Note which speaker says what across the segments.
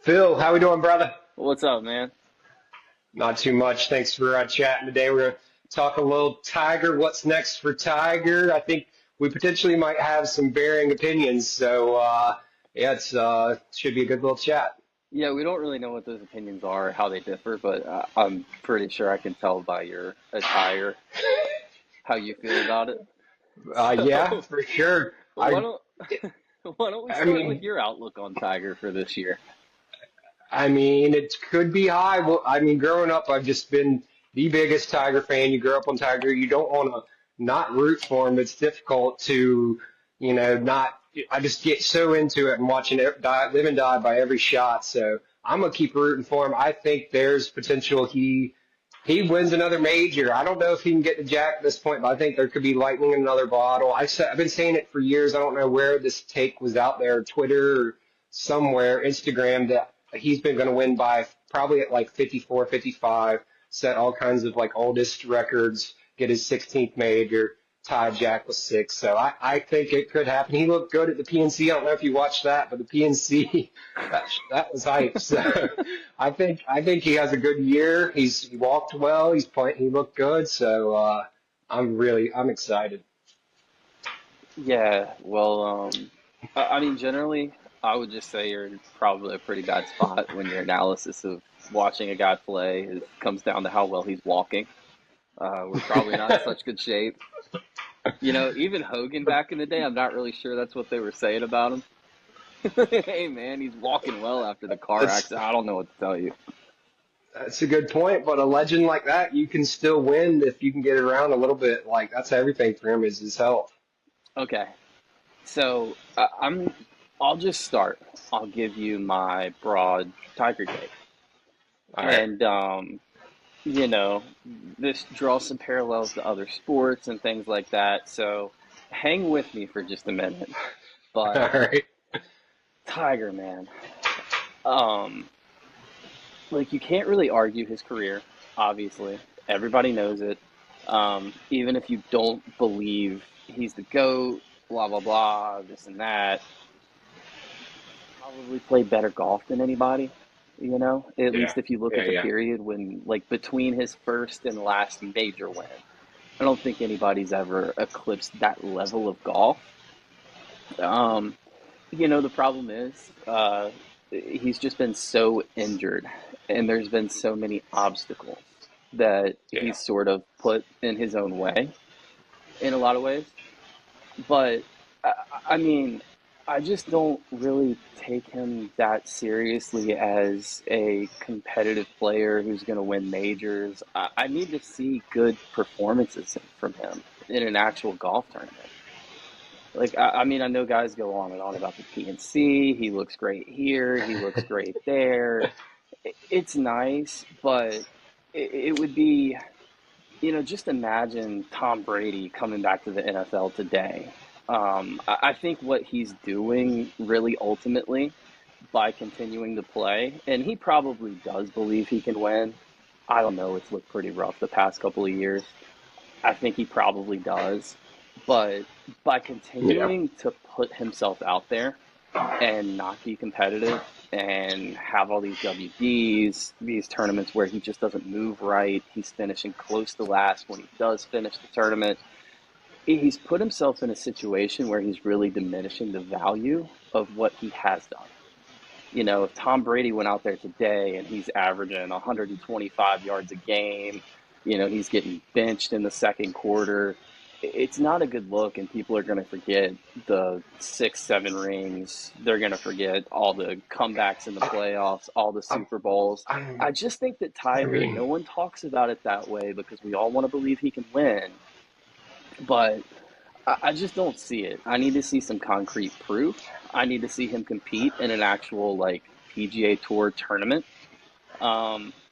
Speaker 1: Phil, how we doing, brother?
Speaker 2: What's up, man?
Speaker 1: Not too much. Thanks for chatting today. We're going to talk a little Tiger. What's next for Tiger? I think we potentially might have some varying opinions. Yeah, it's should be a good little chat.
Speaker 2: Yeah, we don't really know what those opinions are, or how they differ, but I'm pretty sure I can tell by your attire how you feel about it.
Speaker 1: Yeah,
Speaker 2: So,
Speaker 1: for sure.
Speaker 2: why don't why don't we
Speaker 1: I
Speaker 2: start with
Speaker 1: mean,
Speaker 2: your outlook on Tiger for this year?
Speaker 1: it could be high. Well, I mean, growing up, I've just been the biggest Tiger fan. You grow up on Tiger. You don't want to not root for him. It's difficult to, not. I just get so into it and watching it live and die by every shot. So I'm gonna keep rooting for him. I think there's potential. He wins another major. I don't know if he can get to Jack at this point, but I think there could be lightning in another bottle. I've been saying it for years. I don't know where this take was out there, Twitter or somewhere, Instagram, that he's been going to win by probably at like 54, 55, set all kinds of like oldest records, get his 16th major, tie Jack with six. So I think it could happen. He looked good at the PNC. I don't know if you watched that, but the PNC, that was hype. So I think he has a good year. He walked well. He looked good. So I'm excited.
Speaker 2: Yeah, well, I mean, generally, I would just say you're in probably a pretty bad spot when your analysis of watching a guy play comes down to how well he's walking. We're probably not in such good shape. Even Hogan back in the day, I'm not really sure that's what they were saying about him. Hey man, he's walking well after the car
Speaker 1: That's
Speaker 2: accident. I don't know what to tell you.
Speaker 1: That's a good point, but a legend like that, you can still win if you can get around a little bit. Like that's everything for him is his health.
Speaker 2: Okay, so I'll just start. I'll give you my broad Tiger take,
Speaker 1: All right.
Speaker 2: and you know, this draws some parallels to other sports and things like that. So hang with me for just a minute.
Speaker 1: All
Speaker 2: But
Speaker 1: right.
Speaker 2: Tiger, man, um, like you can't really argue his career. Obviously, everybody knows it. Even if you don't believe he's the GOAT, blah, blah, blah, this and that, probably played better golf than anybody, at
Speaker 1: Yeah.
Speaker 2: least if you look
Speaker 1: Yeah.
Speaker 2: at the
Speaker 1: Yeah.
Speaker 2: period when, like, between his first and last major win. I don't think anybody's ever eclipsed that level of golf. Um, the problem is he's just been so injured, and there's been so many obstacles that
Speaker 1: Yeah.
Speaker 2: he's sort of put in his own way in a lot of ways. But I, I mean, I just don't really take him that seriously as a competitive player who's going to win majors. I need to see good performances from him in an actual golf tournament. Like, I mean, I know guys go on and on about the PNC. He looks great here. He looks great there. It's nice, but it would be, just imagine Tom Brady coming back to the NFL today. I think what he's doing really ultimately by continuing to play, and he probably does believe he can win. I don't know. It's looked pretty rough the past couple of years. I think he probably does. But by
Speaker 1: Yeah.
Speaker 2: continuing to put himself out there and not be competitive and have all these WDs, these tournaments where he just doesn't move right, he's finishing close to last when he does finish the tournament. He's put himself in a situation where he's really diminishing the value of what he has done. If Tom Brady went out there today and he's averaging 125 yards a game, he's getting benched in the second quarter, it's not a good look, and people are going to forget the 6, 7 rings. They're going to forget all the comebacks in the
Speaker 1: I,
Speaker 2: playoffs, all the
Speaker 1: I,
Speaker 2: Super Bowls.
Speaker 1: I,
Speaker 2: I just think that
Speaker 1: I
Speaker 2: Tiger, no
Speaker 1: mean,
Speaker 2: one talks about it that way because we all want to believe he can win, but I just don't see it. I need to see some concrete proof. I need to see him compete in an actual like PGA Tour tournament.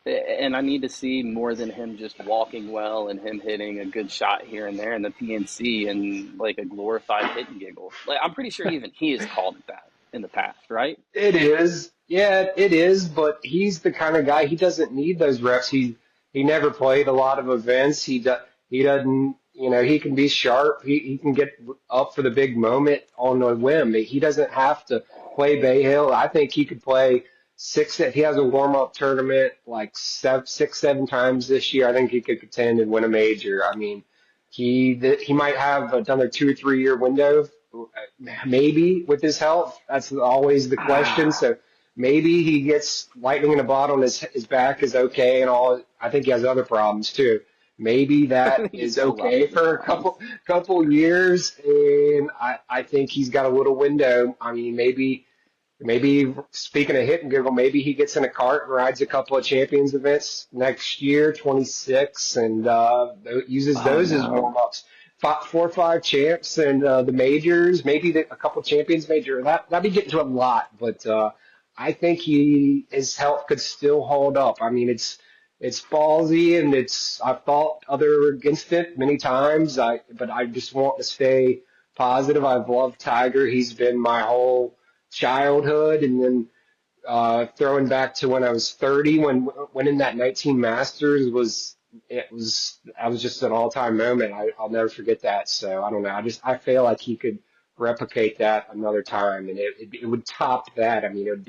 Speaker 2: And I need to see more than him just walking well and him hitting a good shot here and there in the PNC and like a glorified hit and giggle. Like I'm pretty sure even he has called it that in the past, right?
Speaker 1: it is. Yeah, it is. But he's the kind of guy. He doesn't need those reps. He never played a lot of events. He doesn't. He can be sharp. He can get up for the big moment on a whim. He doesn't have to play Bay Hill. I think he could play six, if he has a warm up tournament like six, 7 times this year, I think he could contend and win a major. I mean, he might have another 2 or 3 year window, maybe with his health. That's always the question.
Speaker 2: Ah,
Speaker 1: So maybe he gets lightning in a bottle and his back is okay and all. I think he has other problems too. Maybe
Speaker 2: I
Speaker 1: that
Speaker 2: think he's
Speaker 1: is
Speaker 2: got a lot of
Speaker 1: okay
Speaker 2: other
Speaker 1: for a
Speaker 2: problems.
Speaker 1: couple years, and I think he's got a little window. I mean, maybe speaking of hit and giggle, maybe he gets in a cart and rides a couple of champions events next year, 26, and uses
Speaker 2: Oh
Speaker 1: those as
Speaker 2: no.
Speaker 1: warm ups. 4 or 5 champs and the majors, maybe a couple champions major. That'd be getting to a lot, but I think his health could still hold up. I mean, it's ballsy and I've fought other against it many times. But I just want to stay positive. I've loved Tiger. He's been my whole childhood, and then throwing back to when I was 30, when winning that 19 Masters I was just an all time moment. I'll never forget that. So I don't know. I feel like he could replicate that another time, and it would top that. I mean, there'd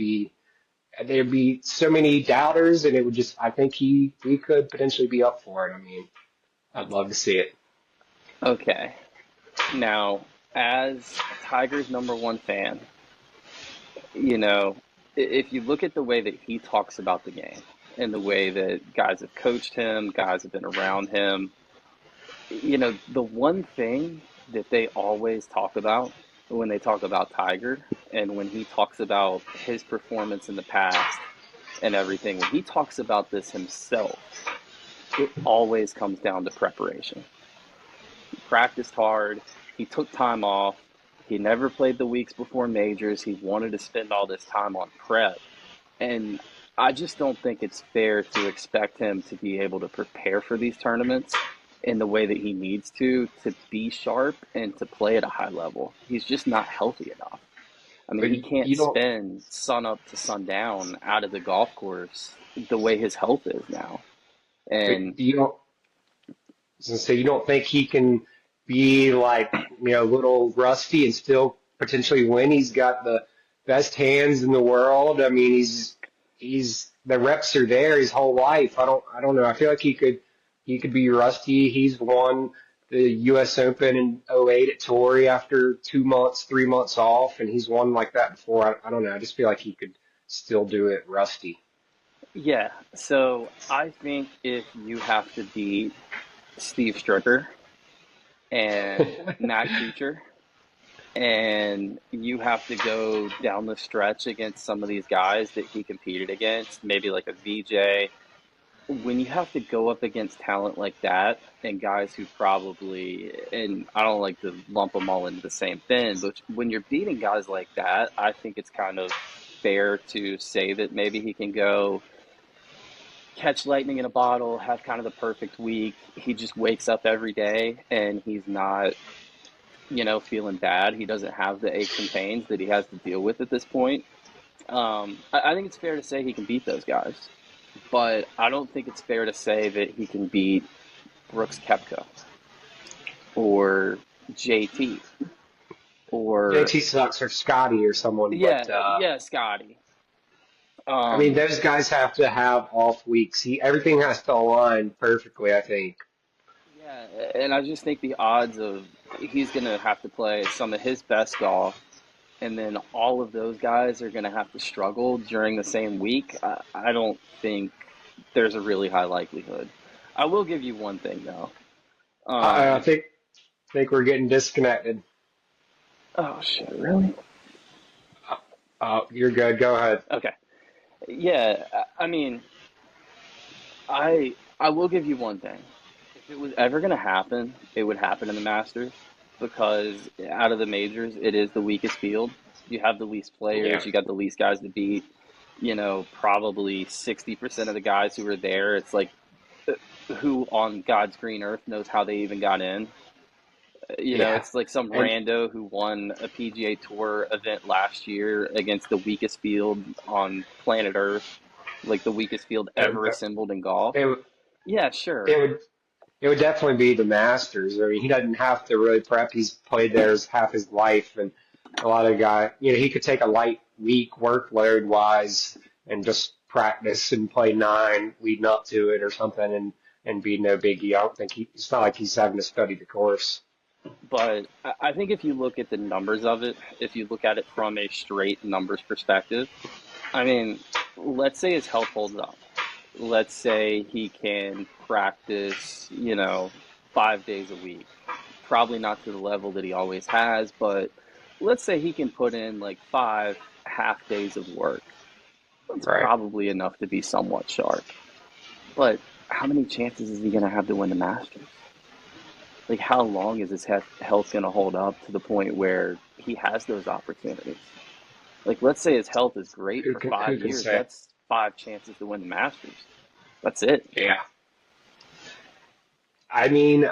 Speaker 1: be so many doubters, and it would just I think he could potentially be up for it. I mean, I'd love to see it.
Speaker 2: Okay. Now, as Tiger's number one fan, you know, if you look at the way that he talks about the game and the way that guys have coached him, guys have been around him, the one thing that they always talk about when they talk about Tiger and when he talks about his performance in the past and everything, when he talks about this himself, it always comes down to preparation. He practiced hard, he took time off, he never played the weeks before majors, he wanted to spend all this time on prep. And I just don't think it's fair to expect him to be able to prepare for these tournaments in the way that he needs to be sharp and to play at a high level. He's just not healthy enough. I mean,
Speaker 1: But
Speaker 2: he can't
Speaker 1: you don't.
Speaker 2: spend sun up to sundown out of the golf course the way his health is now.
Speaker 1: But
Speaker 2: And
Speaker 1: you don't. So you don't think he can be like, a little rusty and still potentially win? He's got the best hands in the world. I mean, he's the reps are there his whole life. I don't know. I feel like he could be rusty. He's won the U.S. Open in '08 at Torrey after 2 months, 3 months off, and he's won like that before. I don't know. I just feel like he could still do it rusty.
Speaker 2: yeah, so I think if you have to beat Steve Stricker and Matt Kuchar, and you have to go down the stretch against some of these guys that he competed against, maybe like a VJ. When you have to go up against talent like that and guys who probably, and I don't like to lump them all into the same bin, but when you're beating guys like that, I think it's kind of fair to say that maybe he can go catch lightning in a bottle, have kind of the perfect week. He just wakes up every day and he's not feeling bad. He doesn't have the aches and pains that he has to deal with at this point. I think it's fair to say he can beat those guys, but I don't think it's fair to say that he can beat Brooks Koepka or JT or
Speaker 1: JT sucks or Scotty or someone, but
Speaker 2: yeah, Scotty.
Speaker 1: I mean,
Speaker 2: Um,
Speaker 1: those guys have to have off weeks. Everything has to align perfectly, I think.
Speaker 2: yeah, and I just think the odds of he's going to have to play some of his best golf, and then all of those guys are going to have to struggle during the same week. I don't think there's a really high likelihood. I will give you one thing though.
Speaker 1: I
Speaker 2: Um,
Speaker 1: think we're getting disconnected.
Speaker 2: oh shit, really?
Speaker 1: You're good. Go ahead.
Speaker 2: Okay. Yeah, I mean, I will give you one thing. If it was ever going to happen, it would happen in the Masters because out of the majors, it is the weakest field. You have the least
Speaker 1: Yeah.
Speaker 2: players, you got the least guys to beat. Probably 60% of the guys who are there, it's like who on God's green earth knows how they even got in.
Speaker 1: Yeah.
Speaker 2: It's like some
Speaker 1: And
Speaker 2: rando who won a PGA Tour event last year against the weakest field on planet Earth, like the weakest field ever
Speaker 1: it,
Speaker 2: assembled in golf.
Speaker 1: it,
Speaker 2: Yeah,
Speaker 1: it
Speaker 2: sure.
Speaker 1: would it would definitely be the Masters. I mean, he doesn't have to really prep. He's played there half his life, and a lot of he could take a light week workload wise and just practice and play nine leading up to it or something and be no biggie. I don't think it's not like he's having to study the course.
Speaker 2: But I think if you look at the numbers of it, if you look at it from a straight numbers perspective, I mean, let's say his health holds up. Let's say he can practice, 5 days a week. Probably not to the level that he always has, but let's say he can put in like 5 half days of work. That's
Speaker 1: Right.
Speaker 2: probably enough to be somewhat sharp. But how many chances is he going to have to win the Masters? Like, how long is his health going to hold up to the point where he has those opportunities? Like, let's say his health is great
Speaker 1: Who
Speaker 2: for
Speaker 1: can
Speaker 2: five
Speaker 1: who can
Speaker 2: years.
Speaker 1: say?
Speaker 2: That's 5 chances to win the Masters. That's it.
Speaker 1: Yeah. I mean,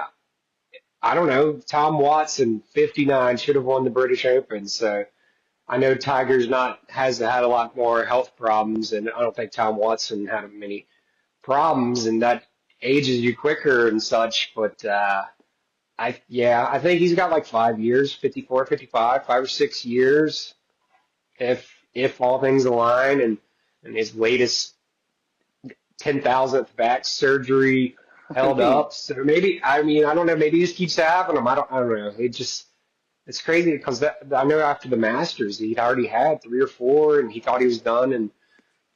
Speaker 1: I don't know. Tom Watson, 59, should have won the British Open. So I know Tiger's not has had a lot more health problems, and I don't think Tom Watson had many problems, and that ages you quicker and such. But I think he's got like 5 years, 54, 55, 5 or 6 years, if all things align, and his latest 10,000th back surgery
Speaker 2: I
Speaker 1: held
Speaker 2: mean,
Speaker 1: up. So maybe, I mean, I don't know. Maybe he just keeps having them. I don't know. It's crazy because I know after the Masters, he'd already had three or four and he thought he was done and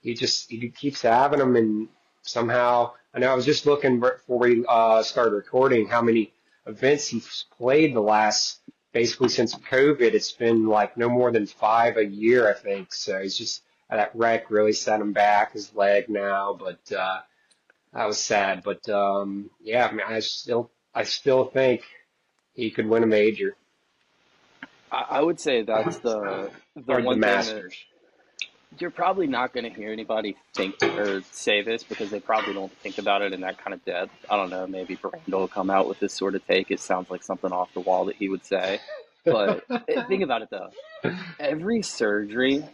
Speaker 1: he keeps having them. And somehow, I know I was just looking before we started recording how many events he's played the last, basically since COVID. It's been like no more than five a year, I think. So he's just, that wreck really set him back, his leg now. But, that was sad, but yeah, I mean, I still think he could win a major
Speaker 2: I would say that's the
Speaker 1: or the
Speaker 2: one thing that
Speaker 1: Masters.
Speaker 2: you're probably not going to hear anybody think or say this because they probably don't think about it in that kind of depth. I don't know. Maybe Brando will come out with this sort of take. It sounds like something off the wall that he would say. But think about it though. Every surgery,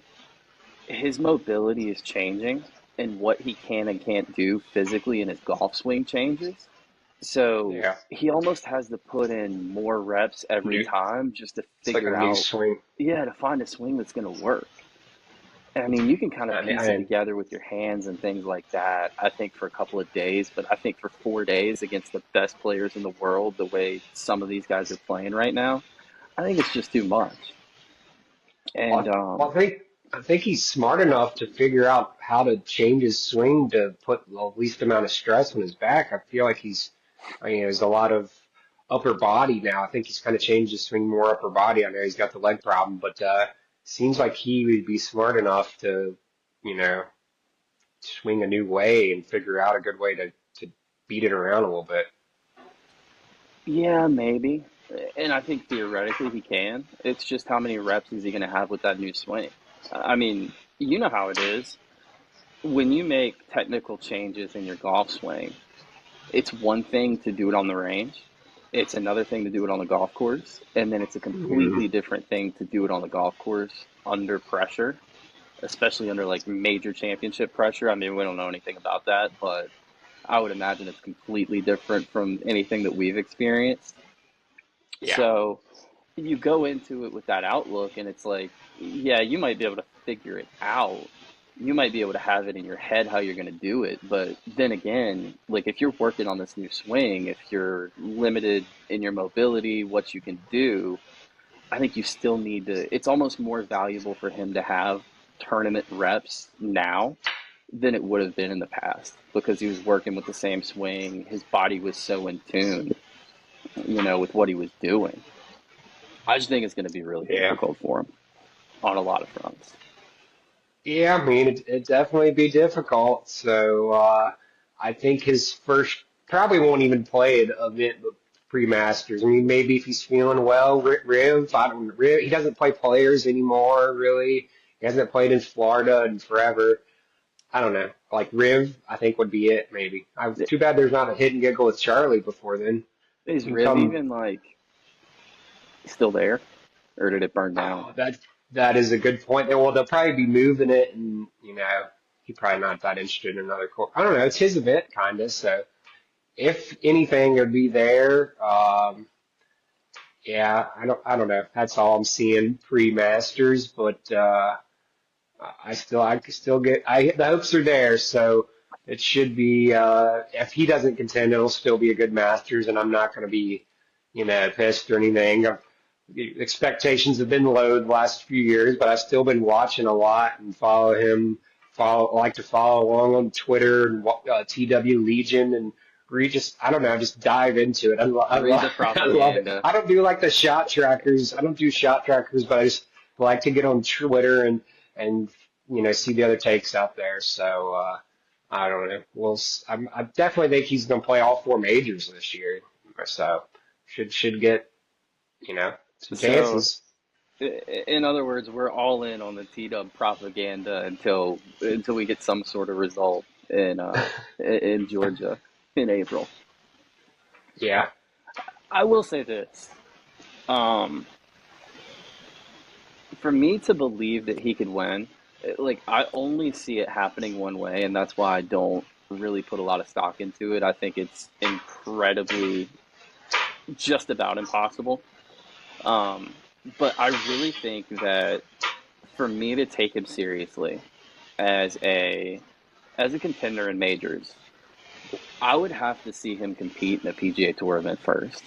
Speaker 2: his mobility is changing, and what he can and can't do physically in his golf swing changes. So
Speaker 1: Yeah,
Speaker 2: he almost has to put in more reps every
Speaker 1: new,
Speaker 2: time just to
Speaker 1: it's like a
Speaker 2: figure
Speaker 1: new
Speaker 2: out,
Speaker 1: swing.
Speaker 2: yeah, to find a swing that's going to work. And I mean, you can kind of piece it
Speaker 1: I
Speaker 2: together with your hands and things like that, I think, for a couple of days. But I think for 4 days against the best players in the world, the way some of these guys are playing right now, I think it's just too much. And
Speaker 1: well, I think he's smart enough to figure out how to change his swing to put the least amount of stress on his back. I feel like I mean, there's a lot of upper body now. I think he's kind of changed his swing more upper body. I know he's got the leg problem, but seems like he would be smart enough to, you know, swing a new way and figure out a good way to beat it around a little bit.
Speaker 2: yeah, maybe. And I think theoretically he can. It's just how many reps is he going to have with that new swing? I mean, you know how it is. When you make technical changes in your golf swing, it's one thing to do it on the range. It's another thing to do it on the golf course, and then it's a
Speaker 1: Hmm.
Speaker 2: completely different thing to do it on the golf course under pressure, especially under like major championship pressure. I mean, we don't know anything about that, but I would imagine it's completely different from anything that we've experienced.
Speaker 1: Yeah.
Speaker 2: So you go into it with that outlook, and it's like, yeah, you might be able to figure it out. You might be able to have it in your head how you're going to do it. But then again, like if you're working on this new swing, if you're limited in your mobility, what you can do, I think you still need to. It's almost more valuable for him to have tournament reps now than it would have been in the past because he was working with the same swing. His body was so in tune, with what he was doing. I just think it's going to be really
Speaker 1: Yeah.
Speaker 2: difficult for him on a lot of fronts.
Speaker 1: Yeah, I mean, it definitely be difficult. So, I think his first probably won't even play an event pre-Masters. I mean, maybe if he's feeling well, Riv, I don't, Riv, he doesn't play players anymore, really. He hasn't played in Florida in forever. I don't know. Like Riv, I think would be it, maybe. Too bad there's not a hit and giggle with Charlie before then.
Speaker 2: Is
Speaker 1: He can
Speaker 2: Riv
Speaker 1: come.
Speaker 2: even like still there, or did it burn down?
Speaker 1: Oh, that is a good point. Well, they'll probably be moving it, and he's probably not that interested in another court. I don't know. It's his event, kind of. So if anything, it would be there. Yeah, I don't know. That's all I'm seeing pre-Masters, but I still get, the hopes are there. So it should be, if he doesn't contend, it'll still be a good Masters, and I'm not going to be, pissed or anything. Expectations have been low the last few years, but I've still been watching a lot and follow him. Like to follow along on Twitter and TW Legion and read just I don't know, just dive into it.
Speaker 2: Read the
Speaker 1: I love it.
Speaker 2: propaganda.
Speaker 1: I don't do like the shot trackers. I don't do shot trackers, but I just like to get on Twitter and see the other takes out there. So I don't know. I definitely think he's going to play all four majors this year. So should get some
Speaker 2: So,
Speaker 1: chances.
Speaker 2: in other words, we're all in on the T-Dub propaganda until we get some sort of result in Georgia in April.
Speaker 1: Yeah.
Speaker 2: I will say this. Um, for me to believe that he could win, like I only see it happening one way, and that's why I don't really put a lot of stock into it. I think it's incredibly just about impossible. Um, but I really think that for me to take him seriously as a contender in majors, I would have to see him compete in a PGA Tour event first.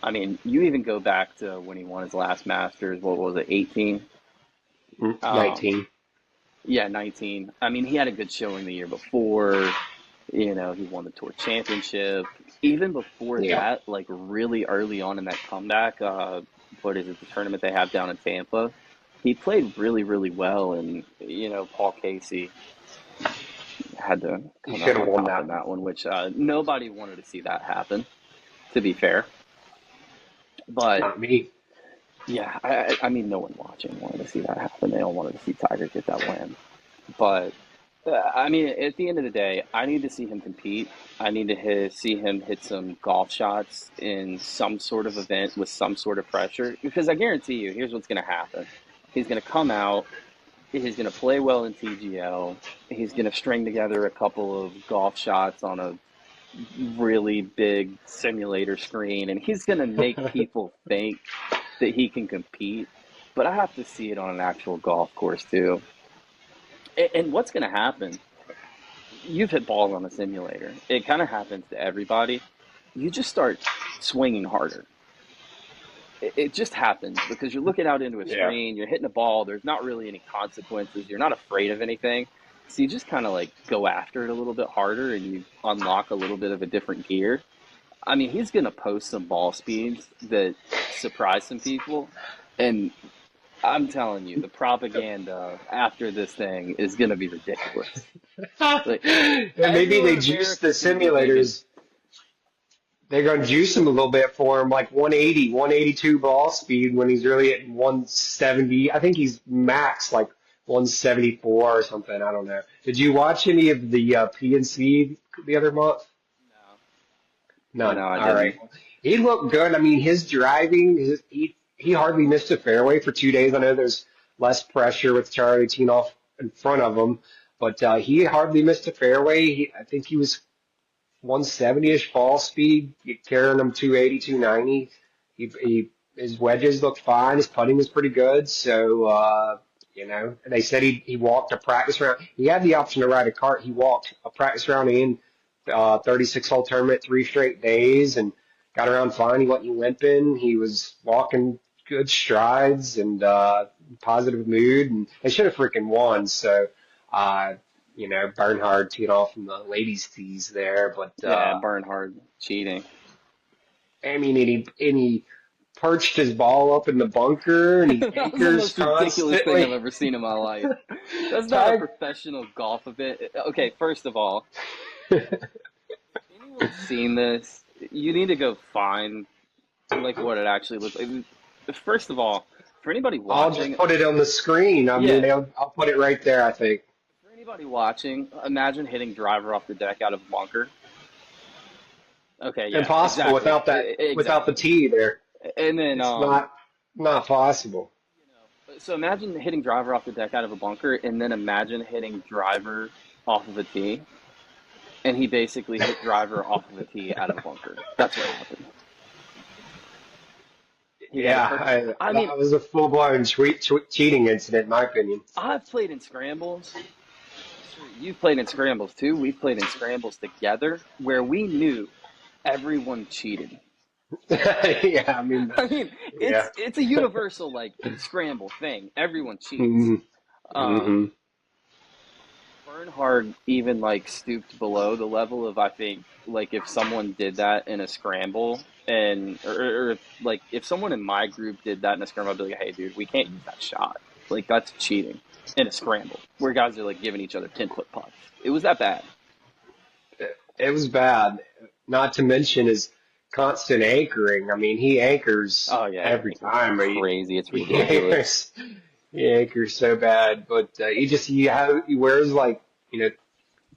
Speaker 2: I mean, you even go back to when he won his last Masters. What was it, 18? Um,
Speaker 1: 19.
Speaker 2: yeah, 19. I mean, he had a good showing the year before. He won the tour championship. Even before
Speaker 1: Yeah.
Speaker 2: that, like really early on in that comeback, what is it, the tournament they have down in Tampa? He played really, really well, and Paul Casey had to
Speaker 1: He
Speaker 2: come
Speaker 1: should
Speaker 2: out
Speaker 1: have
Speaker 2: on
Speaker 1: won
Speaker 2: top in
Speaker 1: that one.
Speaker 2: that one, which nobody wanted to see that happen. To be fair, but
Speaker 1: Not me.
Speaker 2: yeah, I mean, no one watching wanted to see that happen. They all wanted to see Tiger get that win. But I mean, at the end of the day, I need to see him compete. I need to see him hit some golf shots in some sort of event with some sort of pressure. Because I guarantee you, here's what's going to happen. He's going to come out. He's going to play well in TGL. He's going to string together a couple of golf shots on a really big simulator screen, and he's going to make people think that he can compete. But I have to see it on an actual golf course too. And what's going to happen? You've hit balls on a simulator. It kind of happens to everybody. You just start swinging harder. It just happens because you're looking out into a
Speaker 1: Yeah.
Speaker 2: screen, you're hitting a ball, there's not really any consequences, you're not afraid of anything. So you just kind of like go after it a little bit harder and you unlock a little bit of a different gear. I mean, he's going to post some ball speeds that surprise some people. And I'm telling you, the propaganda after this thing is going to be ridiculous. Like,
Speaker 1: And maybe they
Speaker 2: everyone in
Speaker 1: juice the
Speaker 2: America is going to be thinking,
Speaker 1: simulators. They're going to juice him a little bit for him, like 180, 182 ball speed when he's really at 170. I think he's max like 174 or something. I don't know. Did you watch any of the PNC the other month?
Speaker 2: no,
Speaker 1: None.
Speaker 2: I
Speaker 1: All
Speaker 2: didn't.
Speaker 1: right. He looked good. I mean, his driving, he hardly missed a fairway for 2 days. I know there's less pressure with Charlie teeing off in front of him, but he hardly missed a fairway. I think he was 170-ish ball speed, carrying him 280, 290. His wedges looked fine. His putting was pretty good. So, they said he walked a practice round. He had the option to ride a cart. He walked a practice round in 36-hole tournament 3 straight days and got around fine. He wasn't limping. He was walking good strides and positive mood. And they should have freaking won. So, uh, Bernhard teed off from the ladies' tees there, but
Speaker 2: Yeah, Bernhard cheating.
Speaker 1: I mean, and he perched his ball up in the bunker, and he
Speaker 2: That was the
Speaker 1: anchors
Speaker 2: most ridiculous thing I've
Speaker 1: constantly.
Speaker 2: ever seen in my life. That's not a
Speaker 1: Tiger,
Speaker 2: professional golf event. Okay, first of all, if anyone's seen this, you need to go find like what it actually looks like. First of all, for anybody
Speaker 1: I'll just
Speaker 2: watching,
Speaker 1: put it on the screen. I mean,
Speaker 2: yeah,
Speaker 1: I'll put it right there. I think
Speaker 2: for anybody watching, imagine hitting driver off the deck out of a bunker. Okay, yeah,
Speaker 1: impossible
Speaker 2: exactly,
Speaker 1: without the
Speaker 2: exactly.
Speaker 1: tee there.
Speaker 2: And then,
Speaker 1: It's not possible.
Speaker 2: so imagine hitting driver off the deck out of a bunker, and then imagine hitting driver off of a tee, and he basically hit driver off of a tee out of a bunker. That's what happened. He got it
Speaker 1: Yeah,
Speaker 2: perfect. I mean,
Speaker 1: that was a full-blown cheating incident, in my opinion.
Speaker 2: I've played in scrambles. I'm sure you've played in scrambles too. We've played in scrambles together where we knew everyone cheated.
Speaker 1: Yeah, I mean,
Speaker 2: I mean,
Speaker 1: yeah.
Speaker 2: it's a universal like scramble thing. Everyone cheats.
Speaker 1: hmm
Speaker 2: Um,
Speaker 1: hmm
Speaker 2: Bernhard even like stooped below the level of I think like if someone did that in a scramble and or like if someone in my group did that in a scramble, I'd be like, hey dude, we can't use that shot. Like that's cheating in a scramble where guys are like giving each other 10-foot putts. It was that bad.
Speaker 1: It was bad. Not to mention his constant anchoring. I mean, he anchors
Speaker 2: Oh yeah,
Speaker 1: every
Speaker 2: anchors are
Speaker 1: time.
Speaker 2: crazy. It's
Speaker 1: He
Speaker 2: ridiculous.
Speaker 1: anchors, he anchors so bad. But he wears like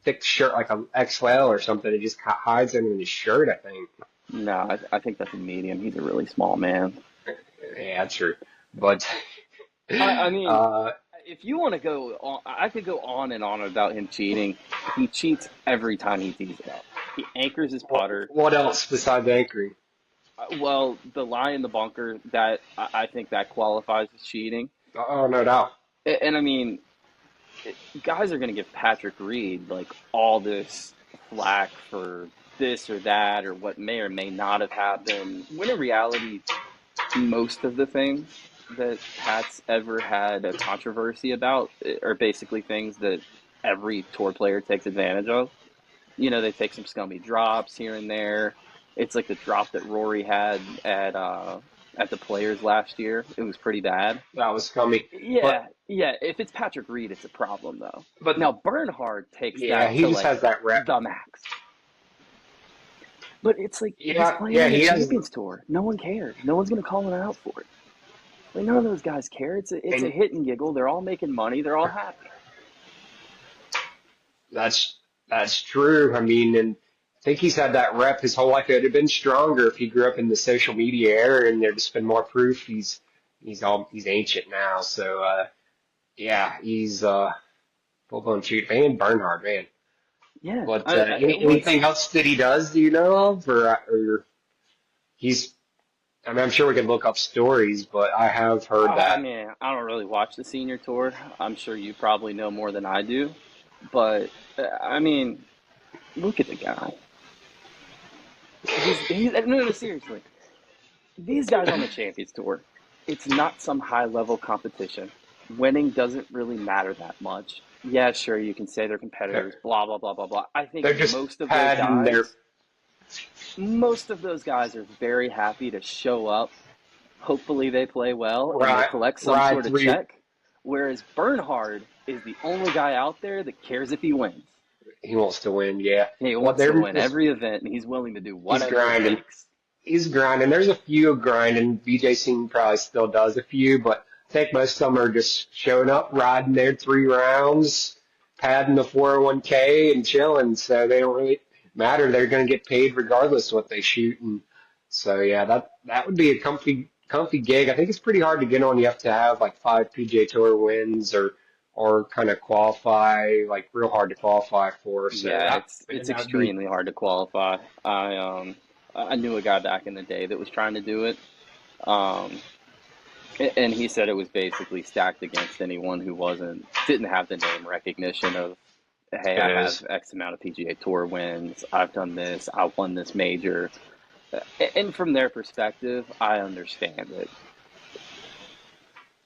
Speaker 1: thick shirt like a XL or something. It just hides him in his shirt. I think.
Speaker 2: No, I think that's a medium. He's a really small man.
Speaker 1: Yeah, true. But
Speaker 2: I mean,
Speaker 1: uh,
Speaker 2: if you want to go on, I could go on and on about him cheating. He cheats every time he tees it up. He anchors his putter.
Speaker 1: what else besides anchoring?
Speaker 2: Well, the lie in the bunker, that I think that qualifies as cheating.
Speaker 1: Oh, no doubt.
Speaker 2: And I mean, guys are going to give Patrick Reed like all this flack for this or that or what may or may not have happened. When in reality, most of the things that Pat's ever had a controversy about are basically things that every tour player takes advantage of. You know, they take some scummy drops here and there. It's like the drop that Rory had at the Players last year. It was pretty bad.
Speaker 1: That was coming. But
Speaker 2: Yeah, yeah. If it's Patrick Reed, it's a problem though.
Speaker 1: but
Speaker 2: Now Bernhard takes
Speaker 1: yeah,
Speaker 2: that
Speaker 1: he
Speaker 2: to
Speaker 1: just
Speaker 2: like
Speaker 1: has that rep.
Speaker 2: the max. But it's like he's
Speaker 1: Yeah,
Speaker 2: playing
Speaker 1: yeah,
Speaker 2: on the
Speaker 1: he has.
Speaker 2: Champions Tour. No one cares. No one's gonna call him out for it. Like none of those guys care. It's a
Speaker 1: And
Speaker 2: hit and giggle. They're all making money. They're all happy.
Speaker 1: that's that's true. I mean, and I think he's had that rep his whole life. It would have been stronger if he grew up in the social media era, and there'd just been more proof. He's ancient now. So yeah, he's full blown cheat. And Bernhard, man.
Speaker 2: Yeah.
Speaker 1: But
Speaker 2: What's
Speaker 1: anything else that he does? Do you know of, or he's? I mean, I'm sure we can look up stories, but I have heard
Speaker 2: I
Speaker 1: that.
Speaker 2: mean, I don't really watch the senior tour. I'm sure you probably know more than I do. But I mean, look at the guy. No, seriously. These guys on the Champions Tour, it's not some high level competition. Winning doesn't really matter that much. Yeah, sure, you can say they're competitors,
Speaker 1: They're,
Speaker 2: blah, blah, blah, blah, blah. I think
Speaker 1: they're just padding their
Speaker 2: most of those guys are very happy to show up. Hopefully they play well and they
Speaker 1: ride,
Speaker 2: collect some
Speaker 1: ride
Speaker 2: sort of
Speaker 1: three.
Speaker 2: check. Whereas Bernhard is the only guy out there that cares if he wins.
Speaker 1: He wants to win, yeah.
Speaker 2: He
Speaker 1: Well,
Speaker 2: wants to win every event and he's willing to do
Speaker 1: he's
Speaker 2: whatever it
Speaker 1: grinding.
Speaker 2: takes.
Speaker 1: He's grinding. There's a few grinding. BJ Singh probably still does a few, but I think most of them are just showing up, riding their 3 rounds, padding the 401k and chilling. So they don't really matter. They're going to get paid regardless of what they shoot. And so yeah, that would be a comfy gig. I think it's pretty hard to get on. You have to have like 5 PGA Tour wins or kind of qualify, like real hard to qualify for. So
Speaker 2: Yeah, it's
Speaker 1: that would be
Speaker 2: extremely hard to qualify. I knew a guy back in the day that was trying to do it. Um, and he said it was basically stacked against anyone who didn't have the name recognition of, hey,
Speaker 1: it
Speaker 2: I have
Speaker 1: is
Speaker 2: X amount of PGA Tour wins. I've done this. I won this major. And from their perspective, I understand it.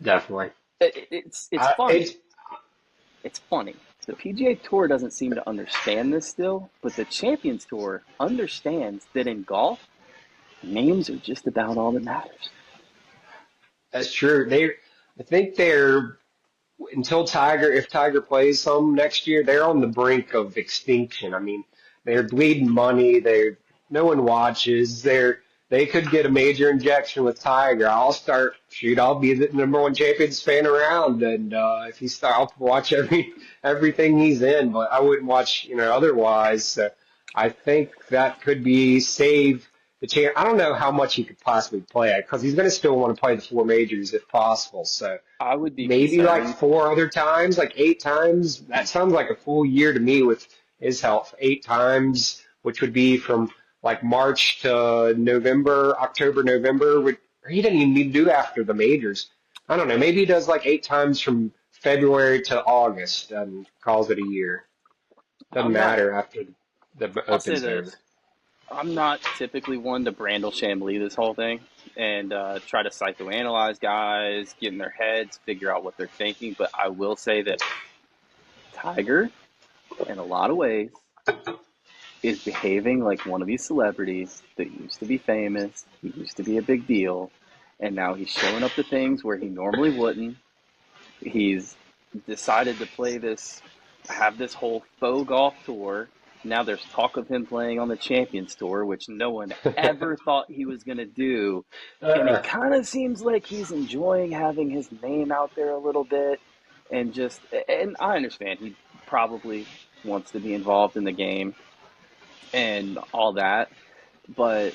Speaker 1: definitely.
Speaker 2: It's funny.
Speaker 1: It's
Speaker 2: It's funny. The PGA Tour doesn't seem to understand this still, but the Champions Tour understands that in golf, names are just about all that matters.
Speaker 1: That's true. I think they're until if Tiger plays some next year, they're on the brink of extinction. I mean, they're bleeding money. No one watches. They could get a major injection with Tiger. I'll be the #1 Champions fan around, and if I'll watch everything he's in, but I wouldn't watch, otherwise. So I think that could be save the chance. I don't know how much he could possibly play because he's going to still want to play the 4 majors if possible. So
Speaker 2: I would be
Speaker 1: maybe like
Speaker 2: concerned.
Speaker 1: 4 other times, like 8 times. That sounds like a full year to me with his health. 8 times, which would be from like March to November, October, November. he didn't even need to do after the majors. I don't know. Maybe he does like 8 times from February to August and calls it a year. Doesn't
Speaker 2: I'm not.
Speaker 1: matter after the
Speaker 2: I'll say
Speaker 1: Open's
Speaker 2: this.
Speaker 1: over.
Speaker 2: I'm not typically one to Brandel Chambly this whole thing and try to psychoanalyze guys, get in their heads, figure out what they're thinking. But I will say that Tiger, in a lot of ways, is behaving like one of these celebrities that used to be famous. He used to be a big deal. And now he's showing up to things where he normally wouldn't. He's decided to have this whole faux golf tour. Now there's talk of him playing on the Champions Tour, which no one ever thought he was going to do. And it
Speaker 1: Uh,
Speaker 2: kind of seems like he's enjoying having his name out there a little bit. And I understand he probably wants to be involved in the game and all that. But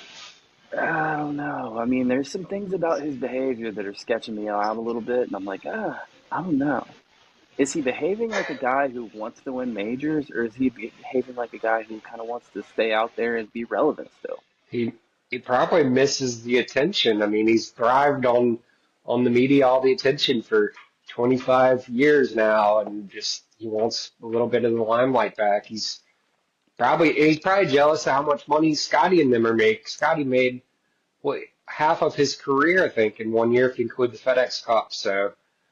Speaker 2: I don't know. I mean, there's some things about his behavior that are sketching me out a little bit. And I'm like, I don't know. Is he behaving like a guy who wants to win majors, or is he behaving like a guy who kind of wants to stay out there and be relevant still?
Speaker 1: he he probably misses the attention. I mean, he's thrived on the media, all the attention for 25 years now, and just he wants a little bit of the limelight back. He's probably jealous of how much money Scotty and them are making. Scotty made what half of his career, I think, in one year if you include the FedEx Cup. So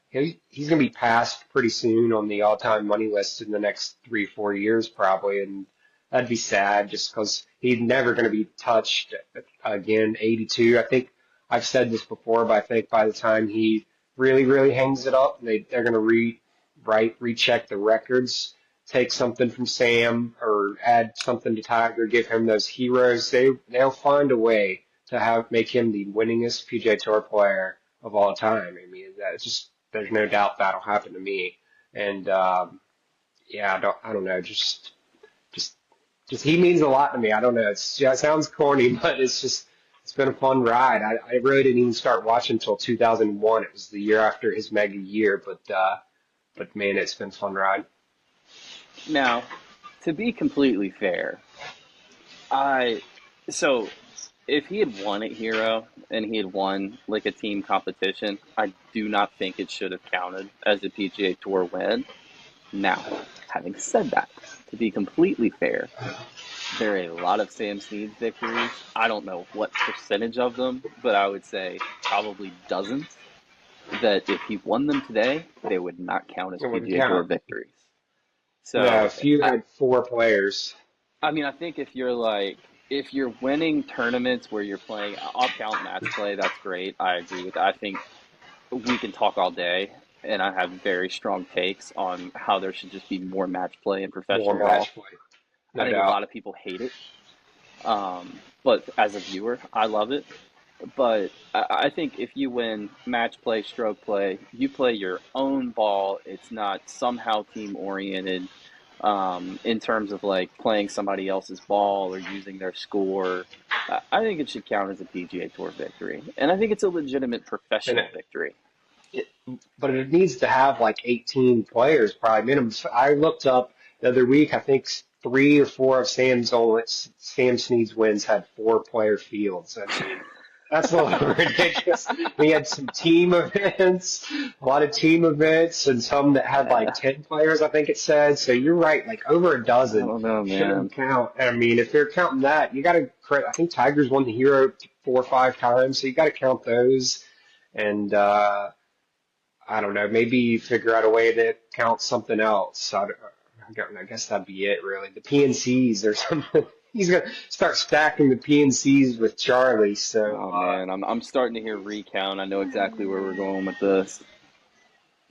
Speaker 1: he's going to be passed pretty soon on the all-time money list in the next 3, 4 years probably, and that'd be sad just because he's never going to be touched again. 82. I think I've said this before, but I think by the time he really, really hangs it up, they're going to recheck the records, take something from Sam or add something to Tiger, give him those heroes. They'll find a way to make him the winningest PGA Tour player of all time. I mean, that's just there's no doubt that'll happen to me. And yeah, I don't know, just just he means a lot to me. I don't know. It sounds corny, but it's been a fun ride. I really didn't even start watching until 2001. It was the year after his mega year, but man, it's been a fun ride.
Speaker 2: Now, to be completely fair, I so if he had won at Hero and he had won like a team competition, I do not think it should have counted as a PGA Tour win. Now, having said that, to be completely fair, there are a lot of Sam Snead's victories. I don't know what percentage of them, but I would say probably dozens that if he won them today, they would not count as
Speaker 1: It wouldn't
Speaker 2: PGA Tour
Speaker 1: count.
Speaker 2: victories.
Speaker 1: No,
Speaker 2: So,
Speaker 1: if you
Speaker 2: I,
Speaker 1: had 4 players,
Speaker 2: I mean, I think if you're winning tournaments where you're playing, I'll count match play. That's great. I agree with that. I think we can talk all day, and I have very strong takes on how there should just be more match play in
Speaker 1: more
Speaker 2: professional golf.
Speaker 1: match play,
Speaker 2: I
Speaker 1: no
Speaker 2: think a
Speaker 1: doubt.
Speaker 2: lot of people hate it, but as a viewer, I love it. But I think if you win match play, stroke play, you play your own ball. It's not somehow team oriented in terms of like playing somebody else's ball or using their score. I think it should count as a PGA Tour victory, and I think it's a legitimate
Speaker 1: And
Speaker 2: professional victory.
Speaker 1: it, but it needs to have like 18 players probably minimum. I looked up the other week. I think 3 or 4 of Sam Snead's wins had 4 player fields. I mean, that's a little ridiculous. We had some team events, a lot of team events, and some that had like
Speaker 2: Uh,
Speaker 1: 10 players. I think it said. So you're right, like over a
Speaker 2: I
Speaker 1: dozen
Speaker 2: don't know,
Speaker 1: shouldn't
Speaker 2: man.
Speaker 1: count. I mean, if they're counting that, you got to. I think Tiger's won the Hero 4 or 5 times, so you got to count those. And I don't know, maybe figure out a way to count something else. I guess that'd be it, really. The PNCs or something. He's gonna start stacking the PNCs with Charlie. So
Speaker 2: Oh man, I'm starting to hear recount. I know exactly where we're going with this.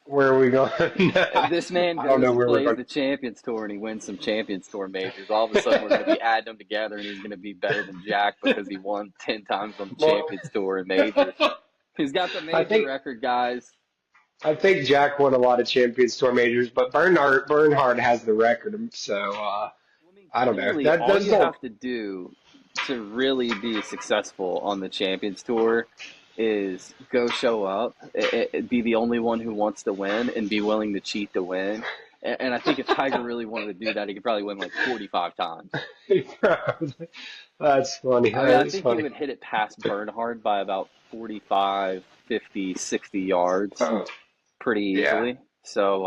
Speaker 1: where are we going? I
Speaker 2: This man
Speaker 1: don't
Speaker 2: goes
Speaker 1: know
Speaker 2: and
Speaker 1: where we're
Speaker 2: plays
Speaker 1: going.
Speaker 2: the Champions Tour and he wins some Champions Tour majors. All of a sudden, we're going to be adding them together, and he's going to be better than Jack because he won 10 times on the
Speaker 1: Well,
Speaker 2: Champions Tour and majors. He's got the
Speaker 1: I
Speaker 2: major
Speaker 1: think
Speaker 2: record, guys.
Speaker 1: I think Jack won a lot of Champions Tour majors, but Bernhard has the record. So
Speaker 2: I mean,
Speaker 1: I don't know.
Speaker 2: clearly,
Speaker 1: That
Speaker 2: all
Speaker 1: does
Speaker 2: you
Speaker 1: don't.
Speaker 2: have to do to really be successful on the Champions Tour is go show up, be the only one who wants to win, and be willing to cheat to win. And I think if Tiger really wanted to do that, he could probably win like 45 times.
Speaker 1: That's funny.
Speaker 2: I mean, I
Speaker 1: That's
Speaker 2: think he
Speaker 1: funny.
Speaker 2: would hit it past Bernhard by about 45, 50, 60 yards
Speaker 1: Oh,
Speaker 2: pretty
Speaker 1: yeah.
Speaker 2: easily. So,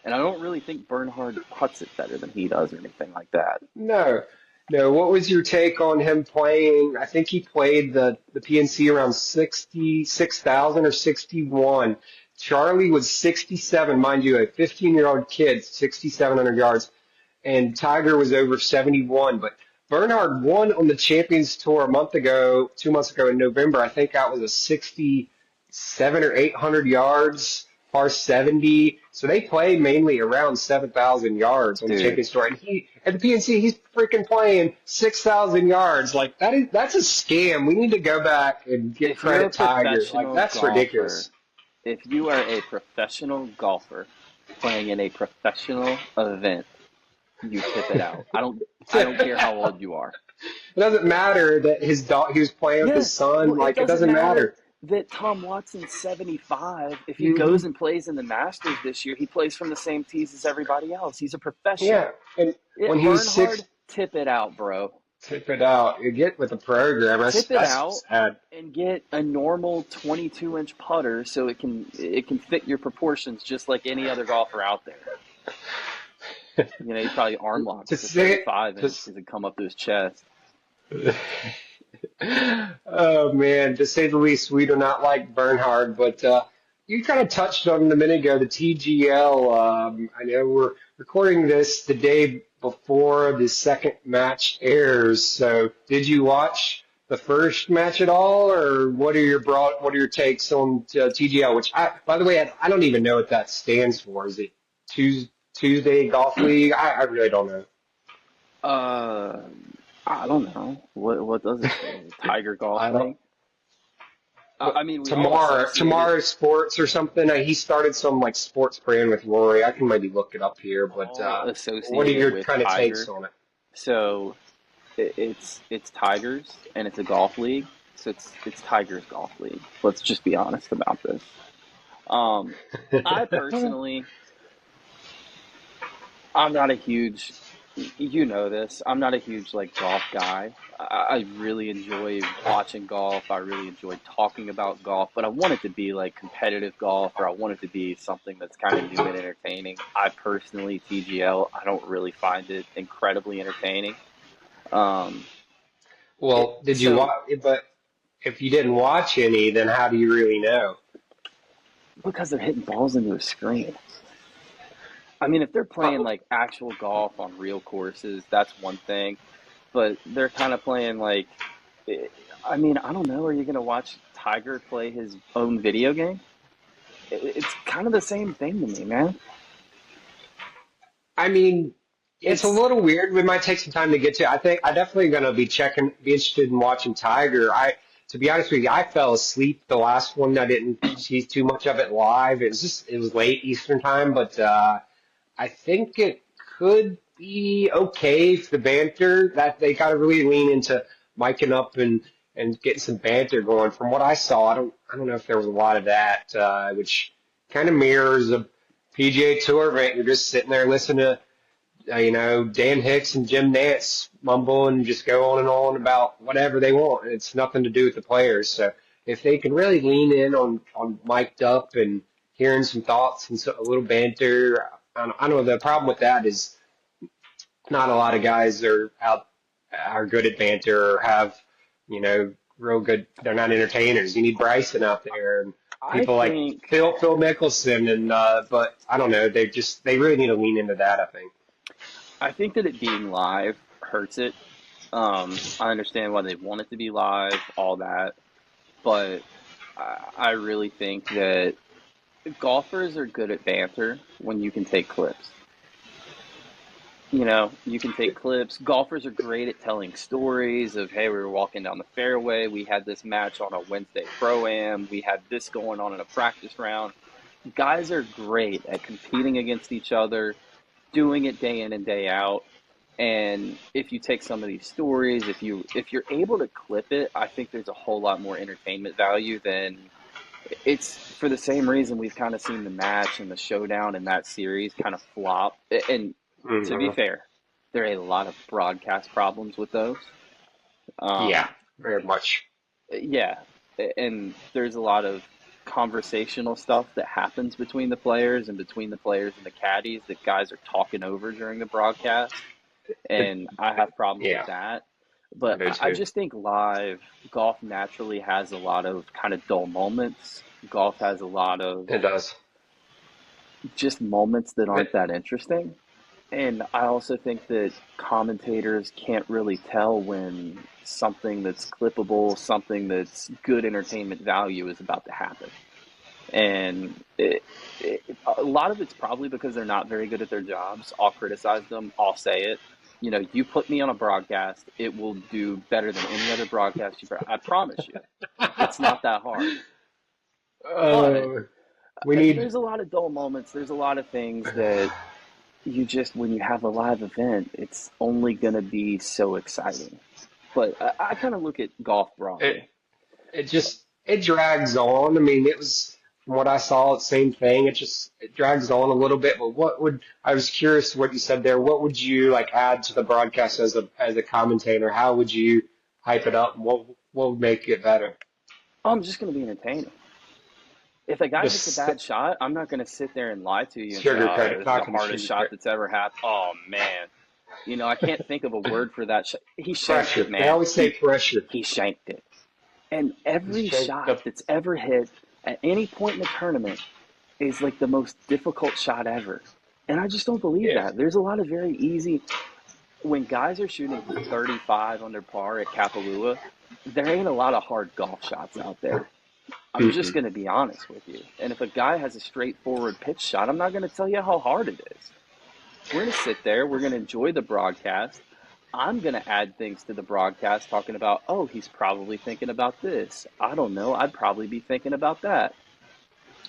Speaker 2: and I don't really think Bernhard puts it better than he does or anything like that.
Speaker 1: No, no. What was your take on him playing? I think he played the PNC around 66,000 or 61. Charlie was 67, mind you, a 15-year-old kid, 6,700 yards, and Tiger was over 71. But Bernhard won on the Champions Tour a month ago, 2 months ago in November. I think that was a 67 or 800 yards, par 70. So they play mainly around 7,000 yards on the
Speaker 2: Dude,
Speaker 1: Champions Tour. And he at the PNC, he's freaking playing 6,000 yards. Like that's a scam. We need to go back and give
Speaker 2: if you're a
Speaker 1: credit Tiger. Like
Speaker 2: professional
Speaker 1: that's
Speaker 2: golfer,
Speaker 1: ridiculous.
Speaker 2: if you are a professional golfer playing in a professional event, you tip it out. I don't care how old you are.
Speaker 1: It doesn't matter that his dog he was playing with
Speaker 2: Yeah,
Speaker 1: his son.
Speaker 2: well, it
Speaker 1: Like it
Speaker 2: doesn't
Speaker 1: doesn't
Speaker 2: matter
Speaker 1: matter.
Speaker 2: that Tom Watson's 75. If he
Speaker 1: Hmm.
Speaker 2: goes and plays in the Masters this year, he plays from the same tees as everybody else. He's a
Speaker 1: Yeah,
Speaker 2: professional.
Speaker 1: and when he was
Speaker 2: Bernhard,
Speaker 1: six,
Speaker 2: tip it out, bro.
Speaker 1: tip it out. You get with the program.
Speaker 2: Tip it
Speaker 1: That's
Speaker 2: out
Speaker 1: sad.
Speaker 2: and get a normal 22-inch putter so it can fit your proportions just like any other golfer out there. You know, he probably arm locks
Speaker 1: To
Speaker 2: the
Speaker 1: say it,
Speaker 2: 35
Speaker 1: to
Speaker 2: inch because it come up to his chest.
Speaker 1: oh man, to say the least, we do not like Bernhard, but you kind of touched on it a minute ago, the TGL. I know we're recording this the day before the second match airs. So, did you watch the first match at all, or what are your takes on TGL? Which, by the way, I don't even know what that stands for. Is it Tuesday Golf League? I really don't know.
Speaker 2: Uh, I don't know. What does it say? Tiger Golf
Speaker 1: I don't.
Speaker 2: League? I mean, we all
Speaker 1: Tomorrow,
Speaker 2: associate it.
Speaker 1: Sports or something. He started some like sports brand with Rory. I can maybe look it up here, but
Speaker 2: All
Speaker 1: what are
Speaker 2: associate it
Speaker 1: your
Speaker 2: with
Speaker 1: kind of takes
Speaker 2: Tiger.
Speaker 1: on it?
Speaker 2: So it's Tigers and it's a golf league. So it's Tigers Golf League. Let's just be honest about this. Um, I personally, I'm not a huge, you know this. I'm not a huge like golf guy. I really enjoy watching golf. I really enjoy talking about golf, but I want it to be like competitive golf, or I want it to be something that's kind of new and entertaining. I personally, TGL, I don't really find it incredibly entertaining. Um,
Speaker 1: Well, did you
Speaker 2: so
Speaker 1: watch? But if you didn't watch any, then how do you really know?
Speaker 2: because they're hitting balls into a screen. I mean, if they're playing
Speaker 1: Uh,
Speaker 2: like actual golf on real courses, that's one thing. But they're kind of playing like, eh, I mean, I don't know. Are you going to watch Tiger play his own video game? It's kind of the same thing to me, man.
Speaker 1: I mean, it's a
Speaker 2: It's
Speaker 1: little weird. We might take some time to get to. I think I definitely gonna be interested in watching Tiger. To be honest with you, I fell asleep the last one. I didn't see too much of it live. It was late Eastern time, but I think it could be okay if the banter that they got to really lean into miking up and getting some banter going. From what I saw, I don't know if there was a lot of that, which kind of mirrors a PGA Tour event. You're just sitting there listening to Dan Hicks and Jim Nantz mumble and just go on and on about whatever they want. It's nothing to do with the players. So if they can really lean in on mic'd up and hearing some thoughts and a little banter, I know the problem with that is not a lot of guys are good at banter or have real good. They're not entertainers. You need Bryson out there and
Speaker 2: I
Speaker 1: people like
Speaker 2: think
Speaker 1: Phil Mickelson and but I don't know. They really need to lean into that. I think.
Speaker 2: I think that it being live hurts it. I understand why they want it to be live, all that, but I really think that golfers are good at banter when you can take clips. You know, you can take clips. Golfers are great at telling stories of, hey, we were walking down the fairway. We had this match on a Wednesday pro-am. We had this going on in a practice round. Guys are great at competing against each other, doing it day in and day out. And if you take some of these stories, if you're able to clip it, I think there's a whole lot more entertainment value than It's for the same reason we've kind of seen the match and the showdown in that series kind of flop. And to be
Speaker 1: Hmm.
Speaker 2: fair, there are a lot of broadcast problems with those.
Speaker 1: Yeah,
Speaker 2: Um,
Speaker 1: very much.
Speaker 2: yeah, and there's a lot of conversational stuff that happens between the players and between the players and the caddies that guys are talking over during the broadcast,
Speaker 1: It,
Speaker 2: and I have problems with
Speaker 1: yeah,
Speaker 2: that.
Speaker 1: I
Speaker 2: But
Speaker 1: do
Speaker 2: I
Speaker 1: too.
Speaker 2: just think live golf naturally has a lot of kind of dull moments. Golf has a lot of
Speaker 1: It does.
Speaker 2: just moments that
Speaker 1: It,
Speaker 2: aren't that interesting. And I also think that commentators can't really tell when something that's clippable, something that's good entertainment value is about to happen. And a lot of it's probably because they're not very good at their jobs. I'll criticize them, I'll say it. You know, you put me on a broadcast, it will do better than any other broadcast you've ever. I promise you. It's not that hard. But
Speaker 1: uh, we need.
Speaker 2: there's a lot of dull moments. There's a lot of things that you just, when you have a live event, it's only going to be so exciting. But I kind of look at golf
Speaker 1: It,
Speaker 2: broadly.
Speaker 1: it drags on. I mean, it was from what I saw, it's the same thing. It drags on a little bit. But I was curious what you said there. What would you like add to the broadcast as a commentator? How would you hype it up? What would make it better?
Speaker 2: Oh, I'm just going to be entertaining. If a guy hits a
Speaker 1: Just
Speaker 2: bad shot, I'm not going to sit there and lie to you and say,
Speaker 1: sugarcoat
Speaker 2: "Oh,
Speaker 1: it.
Speaker 2: this is the
Speaker 1: Not going to
Speaker 2: hardest shot
Speaker 1: sugarcoat.
Speaker 2: that's ever happened." Oh man, you know I can't think of a word for that. He shanked it,
Speaker 1: Pressure. They
Speaker 2: man.
Speaker 1: always say pressure.
Speaker 2: He shanked it. And
Speaker 1: He's
Speaker 2: every
Speaker 1: shake
Speaker 2: shot
Speaker 1: the.
Speaker 2: that's ever hit at any point in the tournament is like the most difficult shot ever. And I just don't believe
Speaker 1: Yeah.
Speaker 2: that. There's a lot of very easy. When guys are shooting 35 under par at Kapalua, there ain't a lot of hard golf shots out there. I'm just
Speaker 1: Mm-mm.
Speaker 2: going to be honest with you. And if a guy has a straightforward pitch shot, I'm not going to tell you how hard it is. We're going to sit there, we're going to enjoy the broadcast. I'm going to add things to the broadcast talking about, oh, he's probably thinking about this. I don't know. I'd probably be thinking about that.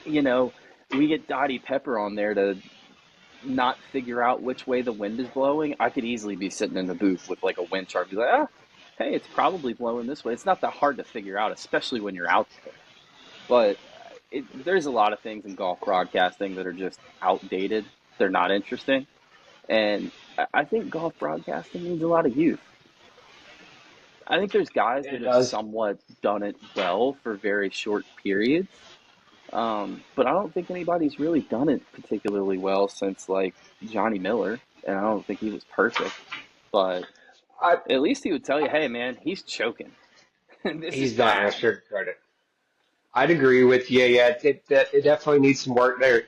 Speaker 2: You know, we get Dottie Pepper on there to not figure out which way the wind is blowing. I could easily be sitting in the booth with like a wind chart and be like, ah, hey, it's probably blowing this way. It's not that hard to figure out, especially when you're out there. But there's a lot of things in golf broadcasting that are just outdated. They're not interesting. And I think golf broadcasting needs a lot of youth. I think there's guys
Speaker 1: It
Speaker 2: that have
Speaker 1: does.
Speaker 2: somewhat done it well for very short periods. But I don't think anybody's really done it particularly well since like Johnny Miller. And I don't think he was perfect. But
Speaker 1: I,
Speaker 2: at least he would tell you, hey, man, he's choking. This is
Speaker 1: he's not going to
Speaker 2: bad.
Speaker 1: sugarcoat it. I'd agree with you. Yeah, it definitely needs some work there.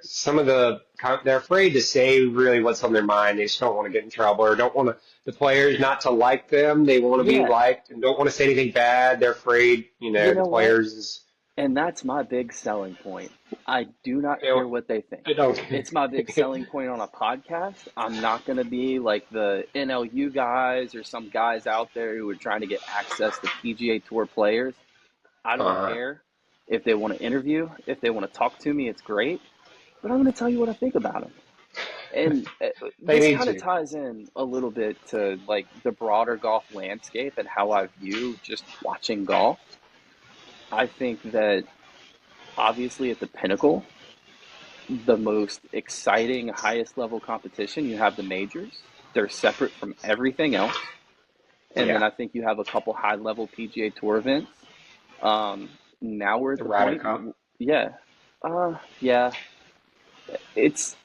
Speaker 1: Some of they're afraid to say really what's on their mind. They just don't want to get in trouble or don't want the players not to like them. They want to be
Speaker 2: Yeah,
Speaker 1: liked and don't want to say anything bad. They're afraid,
Speaker 2: you
Speaker 1: the
Speaker 2: know what?
Speaker 1: players is,
Speaker 2: And that's my big selling point. I do not
Speaker 1: you know,
Speaker 2: care what they think.
Speaker 1: they don't.
Speaker 2: It's my big selling point on a podcast. I'm not going to be like the NLU guys or some guys out there who are trying to get access to PGA Tour players. I don't
Speaker 1: uh,
Speaker 2: care if they want to interview, if they want to talk to me, it's great. But I'm going to tell you what I think about them. And
Speaker 1: they
Speaker 2: this
Speaker 1: need
Speaker 2: kind of
Speaker 1: to.
Speaker 2: ties in a little bit to like the broader golf landscape and how I view just watching golf. I think that obviously at the pinnacle, the most exciting, highest level competition, you have the majors. They're separate from everything else. And then
Speaker 1: Yeah,
Speaker 2: I think you have a couple high level PGA Tour events. Um, Now we're at
Speaker 1: the
Speaker 2: the
Speaker 1: Ryder
Speaker 2: point,
Speaker 1: Cup.
Speaker 2: yeah, yeah, it's,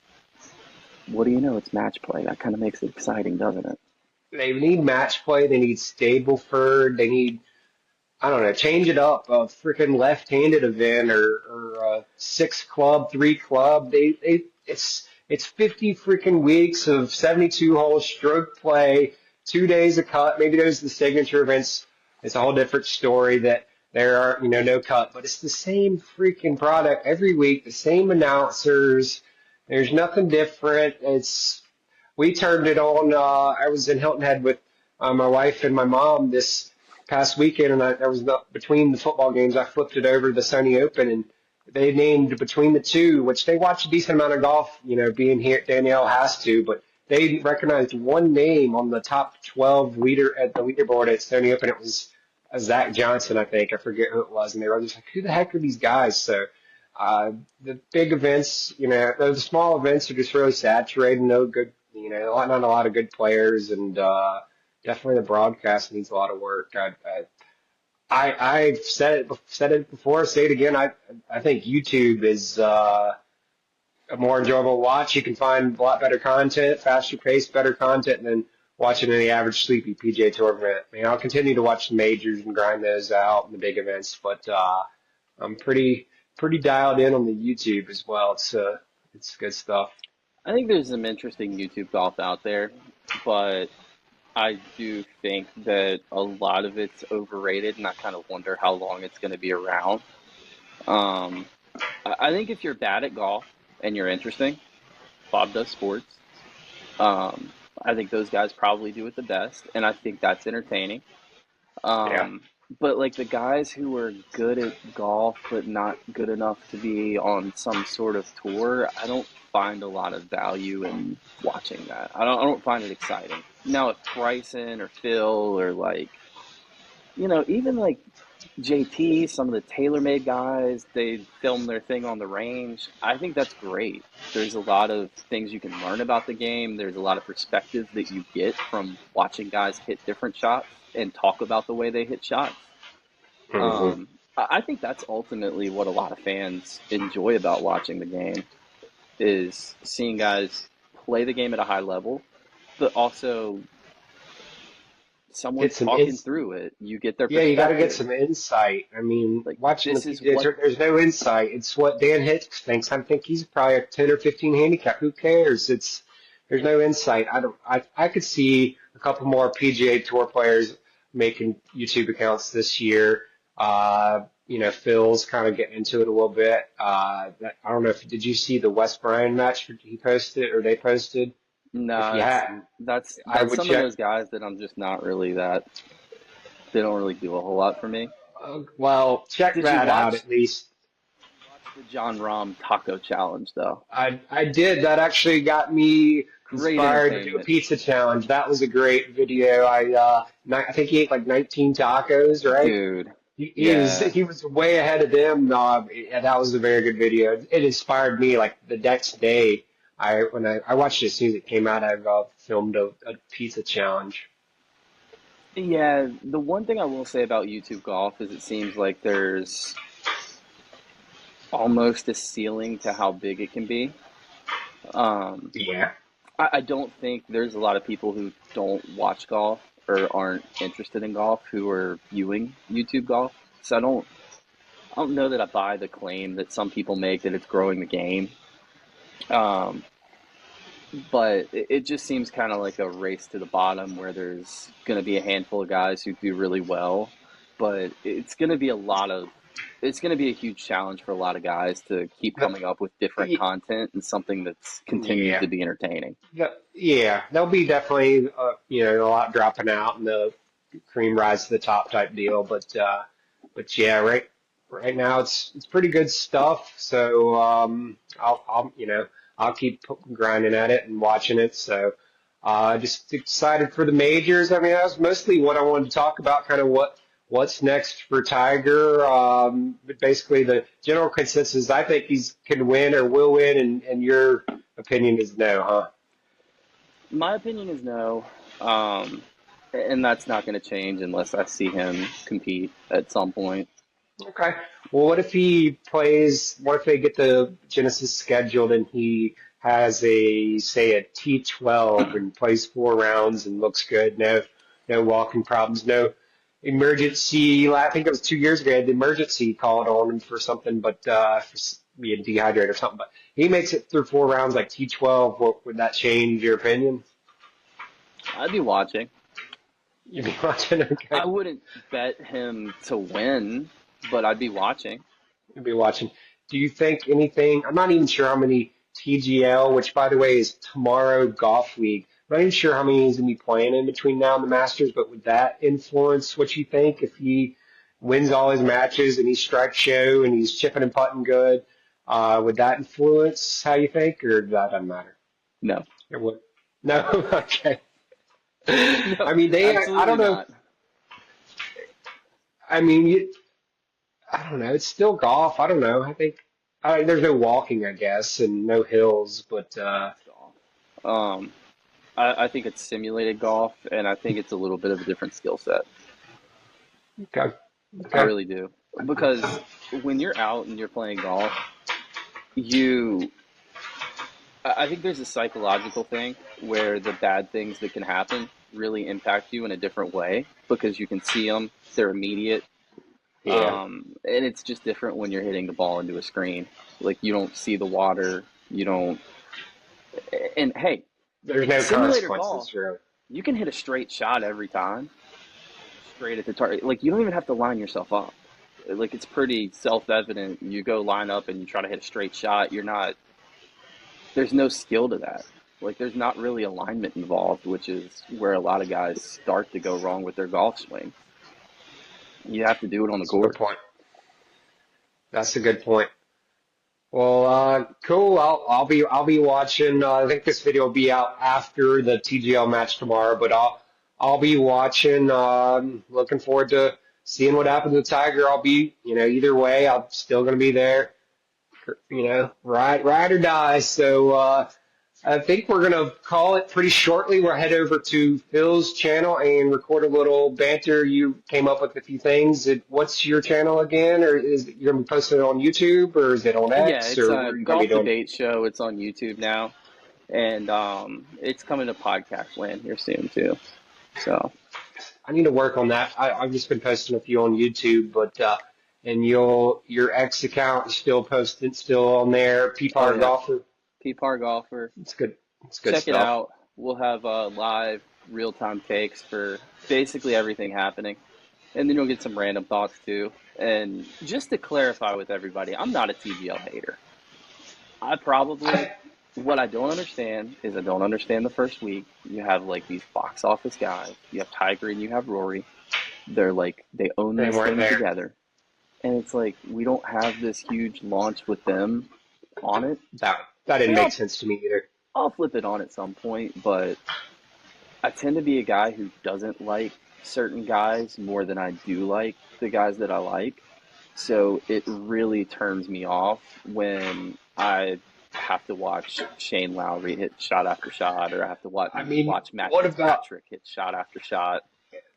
Speaker 2: what do you know? It's match play. That kind of makes it exciting, doesn't it?
Speaker 1: They need match play. They need Stableford. They need I don't know, change it up, a freaking left-handed event or a six club, three club. It's 50 freaking weeks of 72 hole stroke play, 2 days of cut. Maybe there's the signature events. It's a whole different story that there are, no cut, but it's the same freaking product every week, the same announcers. There's nothing different. We turned it on. I was in Hilton Head with my wife and my mom this past weekend, and there was between the football games. I flipped it over to the Sony Open, and they named between the two, which they watch a decent amount of golf. Being here, Danielle has to, but they recognized one name on the top 12 leader at the leaderboard at Sony Open. It was Zach Johnson, I think. I forget who it was. And they were just like, who the heck are these guys? So the big events, the small events are just really saturated. No good, not a lot of good players. And definitely the broadcast needs a lot of work. I've said it before, say it again. I think YouTube is a more enjoyable watch. You can find a lot better content, faster paced, better content than watching any average sleepy PGA Tour event. I mean, I'll continue to watch the majors and grind those out and the big events, but I'm pretty dialed in on the YouTube as well. It's good stuff.
Speaker 2: I think there's some interesting YouTube golf out there, but I do think that a lot of it's overrated, and I kind of wonder how long it's going to be around. Um, I think if you're bad at golf and you're interesting, Bob does sports. Um, I think those guys probably do it the best, and I think that's entertaining.
Speaker 1: Yeah.
Speaker 2: Um, but like the guys who are good at golf but not good enough to be on some sort of tour, I don't find a lot of value in watching that. I don't find it exciting. Now if Bryson or Phil or like even like JT, some of the TaylorMade guys, they film their thing on the range. I think that's great. There's a lot of things you can learn about the game. There's a lot of perspective that you get from watching guys hit different shots and talk about the way they hit shots.
Speaker 1: Hmm.
Speaker 2: I think that's ultimately what a lot of fans enjoy about watching the game is seeing guys play the game at a high level, but also
Speaker 1: Get
Speaker 2: someone's
Speaker 1: some
Speaker 2: talking
Speaker 1: ins.
Speaker 2: through it. You get their
Speaker 1: Yeah, you got to get
Speaker 2: perspective.
Speaker 1: some insight. I mean,
Speaker 2: Like
Speaker 1: watching the
Speaker 2: this is
Speaker 1: PGA
Speaker 2: what
Speaker 1: Tour, there's no insight. It's what Dan Hicks thinks. I think he's probably a 10 or 15 handicap. Who cares? There's no insight. I could see a couple more PGA Tour players making YouTube accounts this year. Phil's kind of getting into it a little bit. I don't know if did you see the West Bryan match he posted or they posted? If
Speaker 2: no,
Speaker 1: you hadn't, I
Speaker 2: that's
Speaker 1: would
Speaker 2: some of
Speaker 1: check.
Speaker 2: those guys that I'm just not really that they don't really do a whole lot for me.
Speaker 1: Well, check
Speaker 2: Did you
Speaker 1: that out
Speaker 2: watch
Speaker 1: at least.
Speaker 2: the John Rahm Taco Challenge though?
Speaker 1: I did. That actually got me
Speaker 2: Great
Speaker 1: inspired to do a
Speaker 2: entertainment,
Speaker 1: pizza challenge. That was a great video. I think he ate like 19 tacos, right?
Speaker 2: dude.
Speaker 1: He was
Speaker 2: Yeah,
Speaker 1: he was way ahead of them. Yeah, that was a very good video. It inspired me. Like the next day, I watched it as soon as it came out. I filmed a pizza challenge.
Speaker 2: yeah. The one thing I will say about YouTube golf is it seems like there's almost a ceiling to how big it can be. Um,
Speaker 1: Yeah.
Speaker 2: I don't think there's a lot of people who don't watch golf or aren't interested in golf who are viewing YouTube golf. So I don't know that I buy the claim that some people make that it's growing the game. Um, but it just seems kind of like a race to the bottom where there's going to be a handful of guys who do really well, but it's going to be a huge challenge for a lot of guys to keep
Speaker 1: The-
Speaker 2: coming up with different content and something that continues
Speaker 1: yeah.
Speaker 2: to be entertaining.
Speaker 1: Yeah. There'll be definitely a lot dropping out and the cream rise to the top type deal, but yeah, right now it's pretty good stuff. So I'll keep grinding at it and watching it. So just excited for the majors. I mean, that was mostly what I wanted to talk about, kind of what's next for Tiger. But basically the general consensus, I think he's can win or will win, and your opinion is no, huh?
Speaker 2: My opinion is no, um, and that's not going to change unless I see him compete at some point.
Speaker 1: Okay. Well, what if he plays? What if they get the Genesis scheduled and he has say a T12 and plays 4 rounds and looks good? No walking problems, no emergency. I think it was 2 years ago. The emergency called on him for something, but being dehydrated or something. But he makes it through 4 rounds like T12. Would that change your opinion?
Speaker 2: I'd be watching.
Speaker 1: You'd be watching,
Speaker 2: I
Speaker 1: okay?
Speaker 2: wouldn't bet him to win, but I'd be watching.
Speaker 1: You'll be watching. Do you think anything? I'm not even sure how many TGL, which by the way is tomorrow golf week. I'm not even sure how many he's gonna be playing in between now and the Masters, but would that influence what you think if he wins all his matches and he strikes show and he's chipping and putting good? Would that influence how you think, or that doesn't matter?
Speaker 2: No,
Speaker 1: It would. No, okay.
Speaker 2: no,
Speaker 1: I mean, I don't
Speaker 2: absolutely
Speaker 1: know.
Speaker 2: not.
Speaker 1: I mean, I don't know. It's still golf. I don't know. I think there's no walking, I guess, and no hills, but
Speaker 2: It's golf. I think it's simulated golf, and I think it's a little bit of a different skill set.
Speaker 1: okay,
Speaker 2: I
Speaker 1: okay.
Speaker 2: really do. Because when you're out and you're playing golf, you, I think there's a psychological thing where the bad things that can happen really impact you in a different way because you can see them, they're immediate.
Speaker 1: Yeah.
Speaker 2: And it's just different when you're hitting the ball into a screen. Like you don't see the water, you don't. And hey,
Speaker 1: There's no
Speaker 2: simulator golf,
Speaker 1: consequences, really.
Speaker 2: you can hit a straight shot every time, straight at the target. Like you don't even have to line yourself up. Like it's pretty self-evident. You go line up and you try to hit a straight shot. You're not. There's no skill to that. Like there's not really alignment involved, which is where a lot of guys start to go wrong with their golf swing. You have to do it on the
Speaker 1: That's a good
Speaker 2: course.
Speaker 1: point. That's a good point. Well, cool. I'll be watching. I think this video will be out after the TGL match tomorrow, but I'll be watching. Looking forward to seeing what happens with Tiger. I'll be, either way, I'm still gonna be there. Ride or die. So I think we're gonna call it pretty shortly. We'll head over to Phil's channel and record a little banter. You came up with a few things. What's your channel again? Or is it, you're gonna be posting it on YouTube, or is it on
Speaker 2: Yeah,
Speaker 1: X,
Speaker 2: it's
Speaker 1: or
Speaker 2: a
Speaker 1: what are you gonna be
Speaker 2: golf
Speaker 1: doing?
Speaker 2: debate show. It's on YouTube now, and it's coming to podcast land here soon too. So,
Speaker 1: I need to work on that. I've just been posting a few on YouTube, but and your X account is still posted, still on there.
Speaker 2: oh
Speaker 1: P-Power
Speaker 2: yeah,
Speaker 1: Golfer.
Speaker 2: P-Par golfer.
Speaker 1: It's good. It's good
Speaker 2: Check it
Speaker 1: stuff.
Speaker 2: out. We'll have live, real-time takes for basically everything happening, and then you'll get some random thoughts too. And just to clarify with everybody, I'm not a TGL hater. I probably, what I don't understand is I don't understand the first week. You have like these box office guys. You have Tiger and you have Rory. They're like, they own
Speaker 1: They
Speaker 2: this
Speaker 1: weren't
Speaker 2: thing
Speaker 1: there.
Speaker 2: together. And it's like, we don't have this huge launch with them on it.
Speaker 1: That didn't
Speaker 2: Like,
Speaker 1: make sense to me either.
Speaker 2: I'll flip it on at some point, but I tend to be a guy who doesn't like certain guys more than I do like the guys that I like. So it really turns me off when I have to watch Shane Lowry hit shot after shot, or I have to
Speaker 1: I mean,
Speaker 2: watch Matt
Speaker 1: what about
Speaker 2: Fitzpatrick hit shot after shot.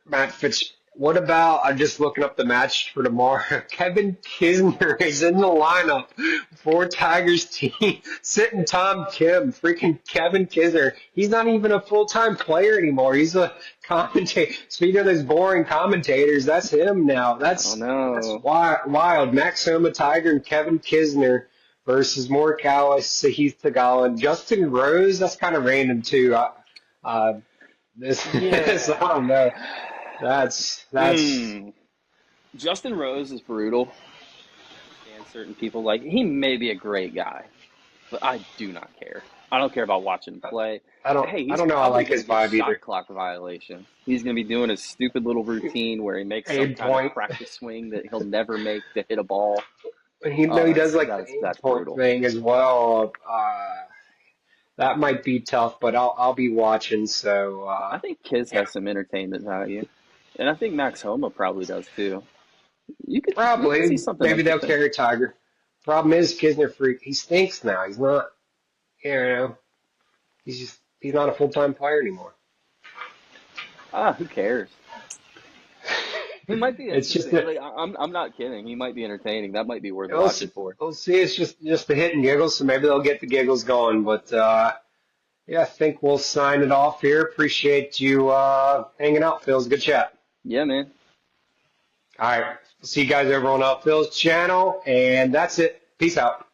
Speaker 1: Matt Fitz? What about? I'm just looking up the match for tomorrow. Kevin Kisner is in the lineup for Tigers team, sitting Tom Kim. Freaking Kevin Kisner. He's not even a full-time player anymore. He's a commentator. Speaking of those boring commentators, that's him now.
Speaker 2: Oh
Speaker 1: That's
Speaker 2: no.
Speaker 1: wild. Max Homa, Tiger, and Kevin Kisner versus Morikawa, Sahith Theegala, and Justin Rose. That's kind of random too. This I
Speaker 2: Yeah.
Speaker 1: don't know. That's
Speaker 2: Hmm. Justin Rose is brutal. And certain people like he may be a great guy, but I do not care. I don't care about watching him play. Hey,
Speaker 1: I
Speaker 2: he's
Speaker 1: don't know. I
Speaker 2: probably
Speaker 1: like
Speaker 2: going
Speaker 1: his
Speaker 2: to get
Speaker 1: vibe
Speaker 2: shot
Speaker 1: either.
Speaker 2: clock violation. He's going to be doing his stupid little routine where he makes some
Speaker 1: Aim
Speaker 2: kind of
Speaker 1: point.
Speaker 2: practice swing that he'll never make to hit a ball.
Speaker 1: He does like the aim
Speaker 2: That's
Speaker 1: point
Speaker 2: brutal.
Speaker 1: thing as well. That might be tough, but I'll be watching. So
Speaker 2: I think Kiz
Speaker 1: yeah,
Speaker 2: has some entertainment value, and I think Max Homa probably does too. You could see
Speaker 1: probably
Speaker 2: something
Speaker 1: maybe they'll
Speaker 2: interesting.
Speaker 1: carry Tiger. Problem is Kisner freak. He stinks now. He's not. You know. He's not a full time player anymore.
Speaker 2: Who cares? He might be
Speaker 1: It's just
Speaker 2: interesting.
Speaker 1: that
Speaker 2: Like I'm not kidding. He might be entertaining. That might be worth
Speaker 1: we'll
Speaker 2: watching
Speaker 1: see,
Speaker 2: for.
Speaker 1: we'll see. It's just the hit and giggles, so maybe they'll get the giggles going. But yeah, I think we'll sign it off here. Appreciate you hanging out, Phil. It was a good chat.
Speaker 2: Yeah, man.
Speaker 1: All right. See you guys over on Phil's channel, and that's it. Peace out.